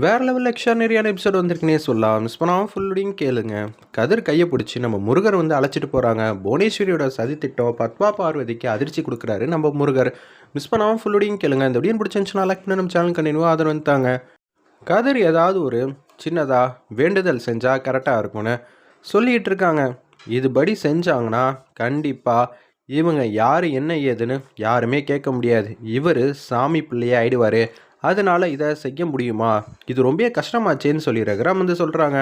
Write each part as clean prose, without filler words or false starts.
வேற லெவலில் எக்ஸ்ட்ரானரியான எபிசோட் வந்திருக்குன்னே சொல்லலாம். மிஸ் பண்ணாமல் ஃபுல்லோடையும் கேளுங்க. கதிர் கையை பிடிச்சி நம்ம முருகர் வந்து அழைச்சிட்டு போகிறாங்க. புவனேஸ்வரியோட சதி திட்டம் பத்மா பார்வதிக்கு அதிர்ச்சி கொடுக்குறாரு நம்ம முருகர். மிஸ் பண்ணாமல் ஃபுல்லோடையும் கேளுங்க. இந்த வீடியோ பிடிச்சிருந்துச்சுன்னா லைக் பண்ணி நம்ம சேனல் கண்டினியூவாக ஆதரவு வந்துட்டாங்க. கதிர் ஏதாவது ஒரு சின்னதாக வேண்டுதல் செஞ்சால் கரெக்டாக இருக்கும்னு சொல்லிகிட்டு இருக்காங்க. இதுபடி செஞ்சாங்கன்னா கண்டிப்பாக இவங்க யார் என்ன ஏதுன்னு யாருமே கேட்க முடியாது. இவர் சாமி பிள்ளையே ஆயிடுவார். அதனால் இதை செய்ய முடியுமா? இது ரொம்ப கஷ்டமாச்சேன்னு சொல்லி ரகுராம் வந்து சொல்கிறாங்க.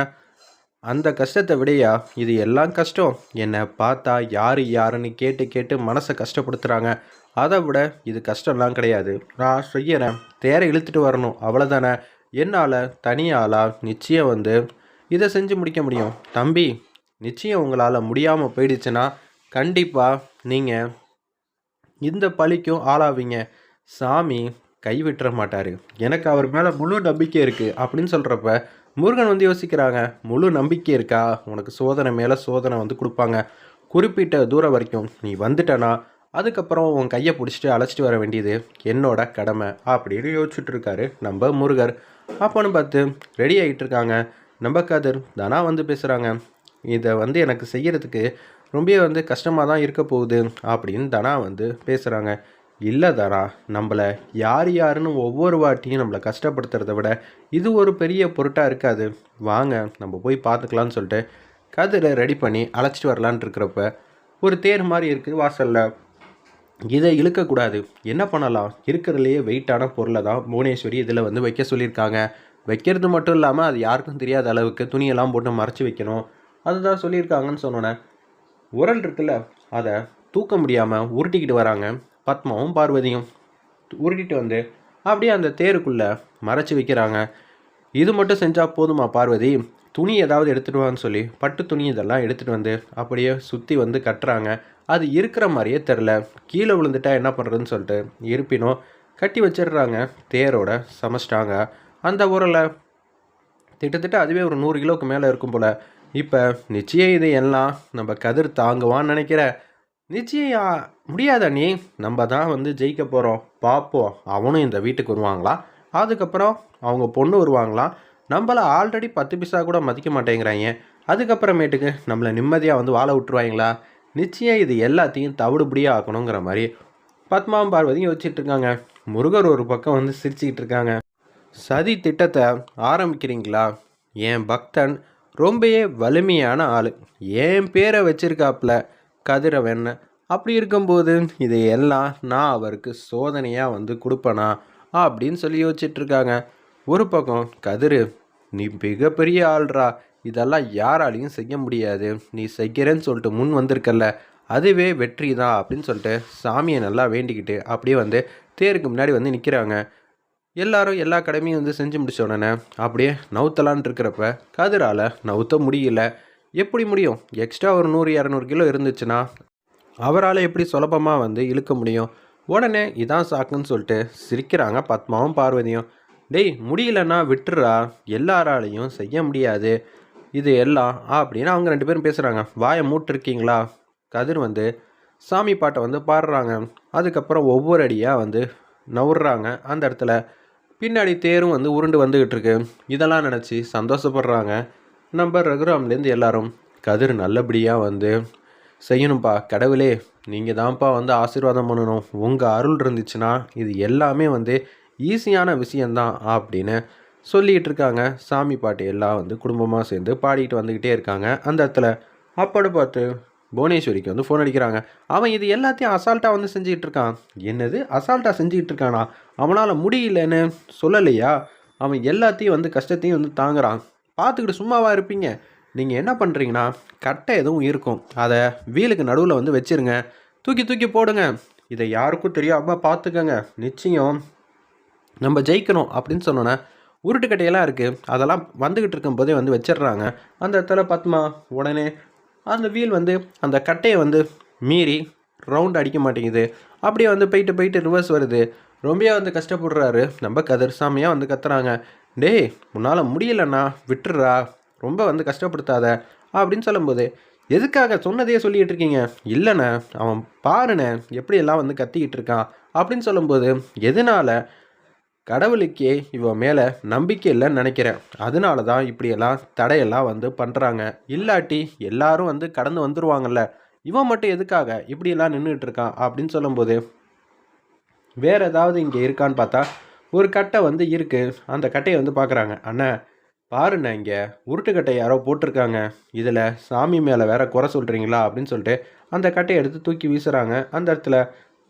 அந்த கஷ்டத்தை விடையா இது எல்லாம் கஷ்டம். என்னை பார்த்தா யார் யாருன்னு கேட்டு கேட்டு மனசை கஷ்டப்படுத்துகிறாங்க. அதை விட இது கஷ்டம்லாம் கிடையாது. நான் செய்யறேன், தேரை இழுத்துட்டு வரணும், அவ்வளோதானே. என்னால் தனியாளாக நிச்சயம் வந்து இதை செஞ்சு முடிக்க முடியும். தம்பி, நிச்சயம் உங்களால் முடியாமல் போயிடுச்சுன்னா கண்டிப்பாக நீங்கள் இந்த பழிக்கும் ஆளாவீங்க. சாமி கைவிட்டுற மாட்டார். எனக்கு அவர் மேலே முழு நம்பிக்கை இருக்குது அப்படின்னு சொல்கிறப்ப முருகன் வந்து யோசிக்கிறாங்க. முழு நம்பிக்கை இருக்கா? உனக்கு சோதனை மேலே சோதனை வந்து கொடுப்பாங்க. குறிப்பிட்ட தூரம் வரைக்கும் நீ வந்துட்டனா அதுக்கப்புறம் உன் கையை பிடிச்சிட்டு அழைச்சிட்டு வர வேண்டியது என்னோட கடமை அப்படின்னு யோசிச்சுட்டு இருக்காரு நம்ம முருகர். அப்போன்னு பார்த்து ரெடி ஆகிட்டு இருக்காங்க. நம்ம கதிர் தனா வந்து பேசுகிறாங்க. இதை வந்து எனக்கு செய்கிறதுக்கு ரொம்ப வந்து கஷ்டமாக தான் இருக்க போகுது அப்படின்னு தனா வந்து பேசுகிறாங்க. இல்லை தனா, நம்மளை யார் யாருன்னு ஒவ்வொரு வாட்டியும் நம்மளை கஷ்டப்படுத்துறத விட இது ஒரு பெரிய பொருட்டாக இருக்காது. வாங்க நம்ம போய் பார்த்துக்கலான்னு சொல்லிட்டு கதிரை ரெடி பண்ணி அழைச்சிட்டு வரலான் இருக்கிறப்ப ஒரு தேர் மாதிரி இருக்குது வாசலில். இதை இழுக்கக்கூடாது. என்ன பண்ணலாம்? இருக்கிறதுலையே வெயிட்டான பொருளை தான் புவனேஸ்வரி இதில் வந்து வைக்க சொல்லியிருக்காங்க. வைக்கிறது மட்டும் இல்லாமல் அது யாருக்கும் தெரியாத அளவுக்கு துணியெல்லாம் போட்டு மறைச்சி வைக்கணும். அதுதான் சொல்லியிருக்காங்கன்னு சொன்னோன்னே உரல் இருக்குல்ல, அதை தூக்க முடியாமல் உருட்டிக்கிட்டு வராங்க. பத்மாவும் பார்வதியும் உருட்டிட்டு வந்து அப்படியே அந்த தேருக்குள்ளே மறைச்சி வைக்கிறாங்க. இது மட்டும் செஞ்சால் போதுமா பார்வதி? துணி ஏதாவது எடுத்துகிட்டு வான்னு சொல்லி பட்டு துணி இதெல்லாம் எடுத்துகிட்டு வந்து அப்படியே சுற்றி வந்து கட்டுறாங்க. அது இருக்கிற மாதிரியே தெரில. கீழே விழுந்துட்டா என்ன பண்ணுறதுன்னு சொல்லிட்டு இருப்பினும் கட்டி வச்சிடுறாங்க. தேரோட சமைச்சிட்டாங்க. அந்த உரலை கிட்டத்தட்ட அதுவே ஒரு 100 கிலோவுக்கு மேலே இருக்கும் போல். இப்போ நிச்சயம் இது எல்லாம் நம்ம கதிர் தாங்குவான்னு நினைக்கிற. நிச்சயம் முடியாத நீ. நம்ம தான் வந்து ஜெயிக்க போகிறோம். பார்ப்போம். அவனும் இந்த வீட்டுக்கு வருவாங்களா, அதுக்கப்புறம் அவங்க பொண்ணு வருவாங்களா, நம்மளை ஆல்ரெடி 10 பைசா கூட மதிக்க மாட்டேங்கிறாங்க, அதுக்கப்புறமேட்டுக்கு நம்மளை நிம்மதியாக வந்து வாழ விட்டுருவாங்களா? நிச்சயம் இது எல்லாத்தையும் தவிடுபடியாக ஆக்கணுங்கிற மாதிரி பத்மாவும் பார்வதியும் யோசிச்சுட்டு இருக்காங்க. முருகர் ஒரு பக்கம் வந்து சிரிச்சுக்கிட்டு இருக்காங்க. சதி திட்டத்தை ஆரம்பிக்கிறீங்களா? என் பக்தன் ரொம்பவே வலிமையான ஆள். என் பேரை வச்சிருக்காப்புல கதிரவன். அப்படி இருக்கும்போது இதையெல்லாம் நான் அவருக்கு சோதனையாக வந்து கொடுப்பேனா அப்படின்னு சொல்லி யோசிச்சுட்ருக்காங்க. ஒரு பக்கம் கதிர், நீ மிகப்பெரிய ஆள்ரா, இதெல்லாம் யாராலையும் செய்ய முடியாது, நீ செய்கிறேன்னு சொல்லிட்டு முன் வந்திருக்கல, அதுவே வெற்றி தான் அப்படின்னு சொல்லிட்டு சாமியை நல்லா வேண்டிக்கிட்டு அப்படியே வந்து தேருக்கு முன்னாடி வந்து நிற்கிறாங்க. எல்லாரும் எல்லா கடமையும் வந்து செஞ்சு முடிச்ச உடனே அப்படியே நவுத்தலான் இருக்கிறப்ப கதிரால் நவுத்த முடியல. எப்படி முடியும்? எக்ஸ்ட்ரா ஒரு 100-200 கிலோ இருந்துச்சுன்னா அவரால் எப்படி சுலபமாக வந்து இழுக்க முடியும்? உடனே இதான் சாக்குன்னு சொல்லிட்டு சிரிக்கிறாங்க பத்மாவும் பார்வதியும். டேய், முடியலன்னா விட்டுறா, எல்லாராலையும் செய்ய முடியாது இது எல்லாம் அப்படின்னு அவங்க 2 பேரும் பேசுகிறாங்க. வாயை மூட்டிருக்கீங்களா? கதிர் வந்து சாமி பாட்டை வந்து பாடுறாங்க. அதுக்கப்புறம் ஒவ்வொரு அடியாக வந்து நவுறாங்க. அந்த இடத்துல பின்னாடி தேரும் வந்து உருண்டு வந்துக்கிட்டு இருக்கு. இதெல்லாம் நினச்சி சந்தோஷப்படுறாங்க நம்ம ரகுராம்லேருந்து எல்லாரும். கதிர் நல்லபடியாக வந்து செய்யணும்ப்பா. கடவுளே, நீங்கள் தான்ப்பா வந்து ஆசீர்வாதம் பண்ணணும். உங்கள் அருள் இருந்துச்சுன்னா இது எல்லாமே வந்து ஈஸியான விஷயந்தான் அப்படின்னு சொல்லிகிட்டு இருக்காங்க. சாமி பாட்டு எல்லாம் வந்து குடும்பமாக சேர்ந்து பாடிக்கிட்டு வந்துக்கிட்டே இருக்காங்க. அந்த இடத்துல அப்படி பார்த்து புவனேஸ்வரிக்கு வந்து ஃபோன் அடிக்கிறாங்க. அவன் இது எல்லாத்தையும் அசால்ட்டாக வந்து செஞ்சுக்கிட்டு இருக்கான். என்னது அசால்ட்டாக செஞ்சுக்கிட்டு இருக்கானா? அவனால் முடியலன்னு சொல்லலையா? அவன் எல்லாத்தையும் வந்து கஷ்டத்தையும் வந்து தாங்குறான். பார்த்துக்கிட்டு சும்மாவாக இருப்பீங்க? நீங்கள் என்ன பண்ணுறீங்கன்னா, கட்டை எதுவும் இருக்கும், அதை வீலுக்கு நடுவில் வந்து வச்சுருங்க, தூக்கி தூக்கி போடுங்க, இதை யாருக்கும் தெரியாமல் பார்த்துக்கங்க, நிச்சயம் நம்ம ஜெயிக்கணும் அப்படின்னு சொன்னோன்னே உருட்டுக்கட்டையெல்லாம் இருக்குது, அதெல்லாம் வந்துக்கிட்டு இருக்கும்போதே வந்து வச்சிடுறாங்க. அந்த இடத்துல பத்மா உடனே அந்த வீல் வந்து அந்த கட்டையை வந்து மீறி ரவுண்ட் அடிக்க மாட்டேங்குது. அப்படியே வந்து போயிட்டு போயிட்டு ரிவர்ஸ் வருது. ரொம்ப வந்து கஷ்டப்படுறாரு நம்ம கதிர். சாமியாக வந்து கத்துறாங்க. டேய், உன்னால் முடியலண்ணா விட்டுறா, ரொம்ப வந்து கஷ்டப்படுத்தாத அப்படின்னு சொல்லும்போது, எதுக்காக சொன்னதையே சொல்லிகிட்டு இருக்கீங்க? இல்லைண்ணே, அவன் பாருண்ணே எப்படியெல்லாம் வந்து கத்திக்கிட்டு இருக்கான் அப்படின்னு சொல்லும்போது, எதனால் கடவுளுக்கே இவன் மேலே நம்பிக்கை இல்லைன்னு நினைக்கிறேன். அதனால தான் இப்படியெல்லாம் தடையெல்லாம் வந்து பண்ணுறாங்க. இல்லாட்டி எல்லாரும் வந்து கடந்து வந்துருவாங்கல்ல. இவன் மட்டும் எதுக்காக இப்படியெல்லாம் நின்றுட்டு இருக்கான் அப்படின்னு சொல்லும்போது, வேற ஏதாவது இங்கே இருக்கான்னு பார்த்தா ஒரு கட்டை வந்து இருக்கு. அந்த கட்டையை வந்து பார்க்குறாங்க. அண்ணா பாருண்ணே, இங்கே உருட்டுக்கட்டை யாரோ போட்டிருக்காங்க. இதில் சாமி மேலே வேற குறை சொல்கிறீங்களா அப்படின்னு சொல்லிட்டு அந்த கட்டையை எடுத்து தூக்கி வீசுகிறாங்க. அந்த இடத்துல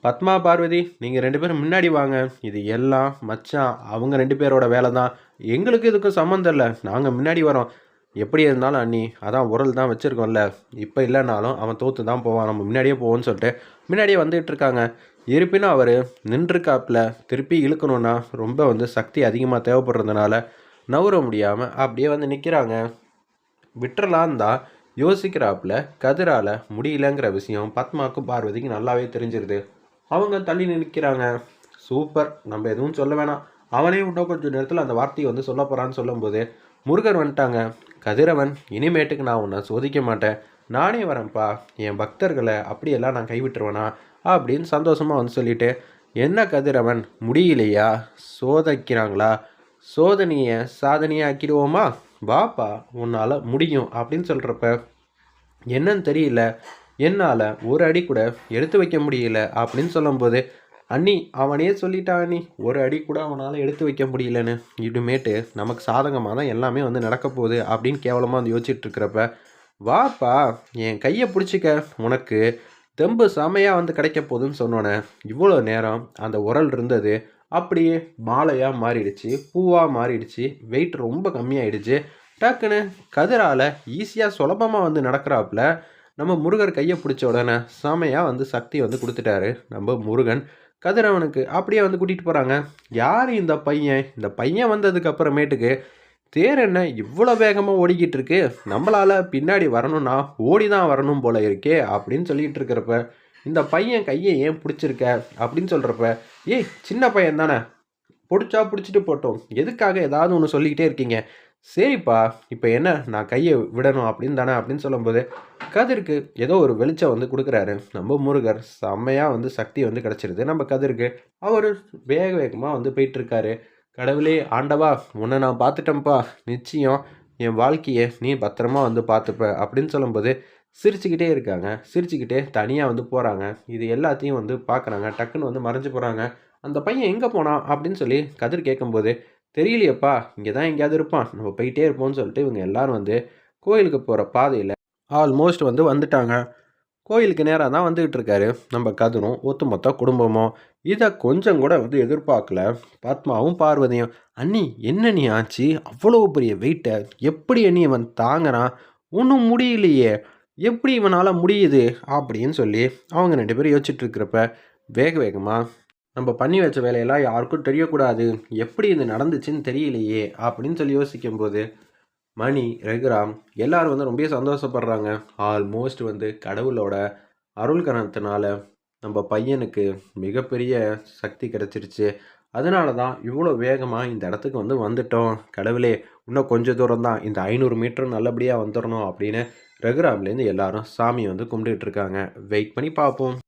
பத்மா, பார்வதி நீங்கள் 2 பேரும் முன்னாடி வாங்க. இது எல்லாம் மச்சான் அவங்க 2 பேரோட வேலை தான். எங்களுக்கு இதுக்கும் சம்மந்தம் இல்லை. நாங்கள் முன்னாடி வரோம். எப்படி இருந்தாலும் அண்ணி அதான் உரல் தான் வச்சுருக்கோம்ல. இப்போ இல்லைனாலும் அவன் தோற்று தான் போவான். நம்ம முன்னாடியே போவோம்னு சொல்லிட்டு முன்னாடியே வந்துகிட்டு இருக்காங்க. இருப்பினும் அவர் நின்றுருக்காப்புல திருப்பி இழுக்கணுன்னா ரொம்ப வந்து சக்தி அதிகமாக தேவைப்படுறதுனால நவுற முடியாமல் அப்படியே வந்து நிற்கிறாங்க. விட்டுறலான்னு தான் யோசிக்கிறாப்புல கதிரால் முடியலங்கிற விஷயம் பத்மாவுக்கும் பார்வதிக்கும் நல்லாவே தெரிஞ்சிருது. அவங்க தள்ளி நிற்கிறாங்க. சூப்பர், நம்ம எதுவும் சொல்ல வேணாம். அவனே இன்னும் கொஞ்சம் நேரத்தில் அந்த வார்த்தையை வந்து சொல்ல போகிறான்னு சொல்லும்போது முருகர் வந்துட்டாங்க. கதிரவன், இனிமேட்டுக்கு நான் உன்னை சோதிக்க மாட்டேன். நானே வரேன்ப்பா. என் பக்தர்களை அப்படியெல்லாம் நான் கைவிட்டுருவேனா அப்படின்னு சந்தோஷமாக வந்து சொல்லிட்டு, என்ன கதிரவன் முடியலையா? சோதிக்கிறாங்களா? சோதனையை சாதனையை ஆக்கிடுவோமா? வாப்பா, உன்னால் முடியும் அப்படின்னு சொல்கிறப்ப, என்னன்னு தெரியல, என்னால் ஒரு அடி கூட எடுத்து வைக்க முடியல அப்படின்னு சொல்லும்போது, அண்ணி அவனே சொல்லிட்டான் அண்ணி, ஒரு அடி கூட அவனால் எடுத்து வைக்க முடியலன்னு. இனிமேட்டு நமக்கு சாதகமாக தான் எல்லாமே வந்து நடக்க போகுது அப்படின்னு கேவலமாக வந்து யோசிச்சுட்டு இருக்கிறப்ப, வாப்பா என் கையை பிடிச்சிக்க, உனக்கு தெம்பு செமையாக வந்து கிடைக்க போகுதுன்னு சொன்னோன்னே, இவ்வளோ நேரம் அந்த உரல் இருந்தது அப்படியே மாலையாக மாறிடுச்சு, பூவாக மாறிடுச்சு, வெயிட் ரொம்ப கம்மியாயிடுச்சு. டக்குன்னு கதிரால் ஈஸியாக சுலபமாக வந்து நடக்கிறாப்புல. நம்ம முருகர் கையை பிடிச்ச உடனே செமையாக வந்து சக்தி வந்து கொடுத்துட்டாரு நம்ம முருகன். கதிரவனுக்கு அப்படியே வந்து கூட்டிகிட்டு போகிறாங்க. யார் இந்த பையன்? இந்த பையன் வந்ததுக்கு அப்புறமேட்டுக்கு தேர் என்ன இவ்வளோ வேகமாக ஓடிக்கிட்டு இருக்கு? நம்மளால் பின்னாடி வரணும்னா ஓடி தான் வரணும் போல இருக்கே அப்படின்னு சொல்லிட்டு இருக்கிறப்ப, இந்த பையன் கையை ஏன் பிடிச்சிருக்க அப்படின்னு சொல்கிறப்ப, ஏய் சின்ன பையன் தானே, பிடிச்சா பிடிச்சிட்டு போட்டோம், எதுக்காக ஏதாவது ஒன்று சொல்லிக்கிட்டே இருக்கீங்க? சரிப்பா, இப்போ என்ன நான் கையை விடணும் அப்படின்னு தானே அப்படின்னு சொல்லும்போது, கதிருக்கு ஏதோ ஒரு வெளிச்சம் வந்து கொடுக்குறாரு நம்ம முருகர். செம்மையாக வந்து சக்தி வந்து கிடச்சிருது நம்ம கதிருக்கு. அவர் வேக வேகமாக வந்து போயிட்டுருக்காரு. கடவுளே ஆண்டவா, உன்னை நான் பார்த்துட்டேன்ப்பா, நிச்சயம் என் வாழ்க்கையை நீ பத்திரமா வந்து பார்த்துப்ப அப்படின்னு சொல்லும்போது சிரிச்சுக்கிட்டே இருக்காங்க. சிரிச்சுக்கிட்டே தனியாக வந்து போகிறாங்க. இது எல்லாத்தையும் வந்து பார்க்குறாங்க. டக்குன்னு வந்து மறைஞ்சு போகிறாங்க. அந்த பையன் எங்கே போனான் அப்படின்னு சொல்லி கதிர் கேட்கும்போது, தெரியலையப்பா, இங்கே தான் எங்கேயாவது இருப்பான், நம்ம போயிட்டே இருப்போம்னு சொல்லிட்டு இவங்க எல்லாரும் வந்து கோயிலுக்கு போகிற பாதையில் ஆல்மோஸ்ட் வந்து வந்துட்டாங்க. கோயிலுக்கு நேராக தான் வந்துகிட்டு இருக்காரு நம்ம கதிரும் ஒட்டுமொத்த குடும்பமும். இதை கொஞ்சம் கூட வந்து எதிர்பார்க்கல பத்மாவும் பார்வதியும். அண்ணி என்ன நீ ஆச்சு? அவ்வளோ பெரிய வெயிட்டை எப்படி அண்ணி இவன் தாங்குறான்? ஒன்றும் முடியலையே, எப்படி இவனால் முடியுது அப்படின்னு சொல்லி அவங்க 2 பேரும் யோசிச்சுட்டு இருக்கிறப்ப, வேக வேகமாக நம்ம பண்ணி வச்ச வேலையெல்லாம் யாருக்கும் தெரியக்கூடாது, எப்படி இது நடந்துச்சுன்னு தெரியலையே அப்படின்னு சொல்லி யோசிக்கும்போது, மணி, ரகுராம் எல்லாரும் வந்து ரொம்ப சந்தோஷப்படுறாங்க. ஆல்மோஸ்ட் வந்து கடவுளோட அருள் கரணத்தினால நம்ம பையனுக்கு மிகப்பெரிய சக்தி கிடச்சிருச்சு. அதனால தான் இவ்வளோ வேகமாக இந்த இடத்துக்கு வந்து வந்துட்டோம். கடவுளே, இன்னும் கொஞ்சம் தூரம் தான், இந்த 500 மீட்டரும் நல்லபடியாக வந்துடணும் அப்படின்னு ரகுராம்லேருந்து எல்லாரும் சாமியை வந்து கும்பிட்டுட்டு இருக்காங்க. வெயிட் பண்ணி பார்ப்போம்.